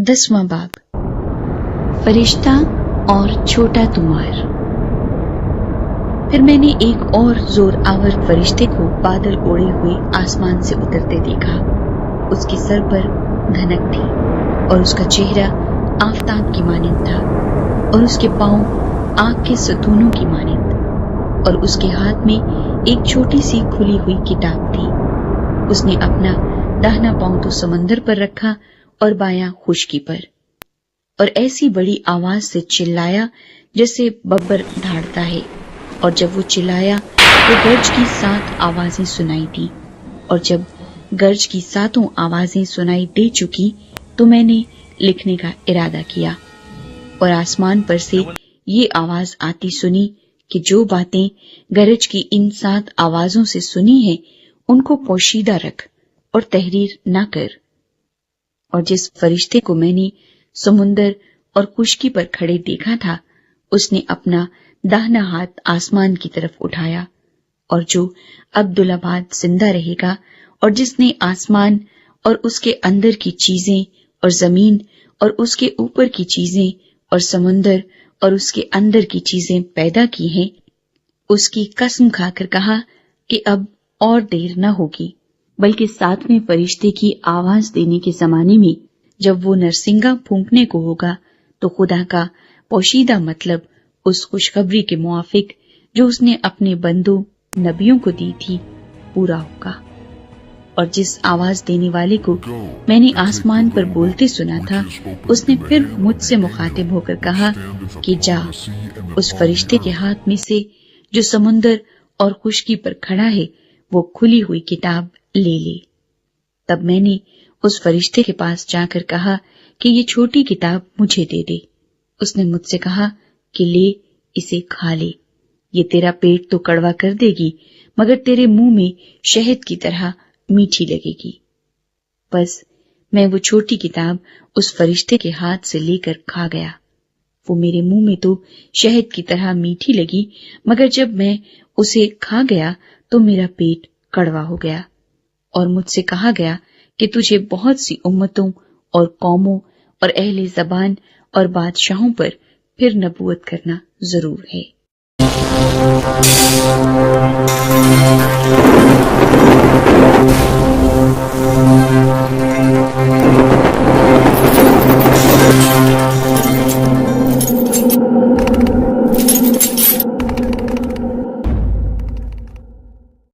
10वां बाब, फरिश्ता और छोटा तुमार। फिर मैंने एक और जोर आवर फरिश्ते को बादल ओढ़े हुए आसमान से उतरते देखा। उसके सर पर धनक थी और उसका चेहरा आफताब की मानिंद था और उसके पांव आग के सतूनों की मानिंद और उसके हाथ में एक छोटी सी खुली हुई किताब थी। उसने अपना दाहिना पांव तो समंदर पर रखा और बायां खुशकी पर, और ऐसी बड़ी आवाज से चिल्लाया जैसे बब्बर धाड़ता है। और जब वो चिल्लाया तो गर्ज की 7 आवाजें सुनाई दी, और जब गर्ज की 7 आवाजें सुनाई दे चुकी तो मैंने लिखने का इरादा किया और आसमान पर से ये आवाज आती सुनी कि जो बातें गरज की इन 7 आवाजों से सुनी है उनको पोशीदा रख और तहरीर ना कर। और जिस फरिश्ते को मैंने समुंदर और खुशकी पर खड़े देखा था, उसने अपना दाहिना हाथ आसमान की तरफ उठाया, और जो अब्दुल्लाबाद जिंदा रहेगा और जिसने आसमान और उसके अंदर की चीजें और जमीन और उसके ऊपर की चीजें और समुंदर और उसके अंदर की चीजें पैदा की हैं, उसकी कसम खाकर कहा कि अब और देर न होगी, बल्कि 7वें फरिश्ते की आवाज देने के जमाने में जब वो नरसिंगा फूंकने को होगा तो खुदा का पोशीदा मतलब उस खुशखबरी के मुआफिक जो उसने अपने बंदों नबियों को दी थी पूरा होगा। और जिस आवाज देने वाले को मैंने आसमान पर बोलते सुना था, उसने फिर मुझसे मुखातिब होकर कहा कि जा, उस फरिश्ते के हाथ में से जो समुंदर और खुशकी पर खड़ा है वो खुली हुई किताब ले ले। तब मैंने उस फरिश्ते के पास जाकर कहा कि ये छोटी किताब मुझे दे दे। उसने मुझसे कहा कि ले, इसे खा ले, ये तेरा पेट तो कड़वा कर देगी मगर तेरे मुंह में शहद की तरह मीठी लगेगी। बस मैं वो छोटी किताब उस फरिश्ते के हाथ से लेकर खा गया। वो मेरे मुंह में तो शहद की तरह मीठी लगी, मगर जब मैं उसे खा गया तो मेरा पेट कड़वा हो गया। और मुझसे कहा गया कि तुझे बहुत सी उम्मतों और कौमों और अहले ज़बान और बादशाहों पर फिर नबूवत करना जरूर है।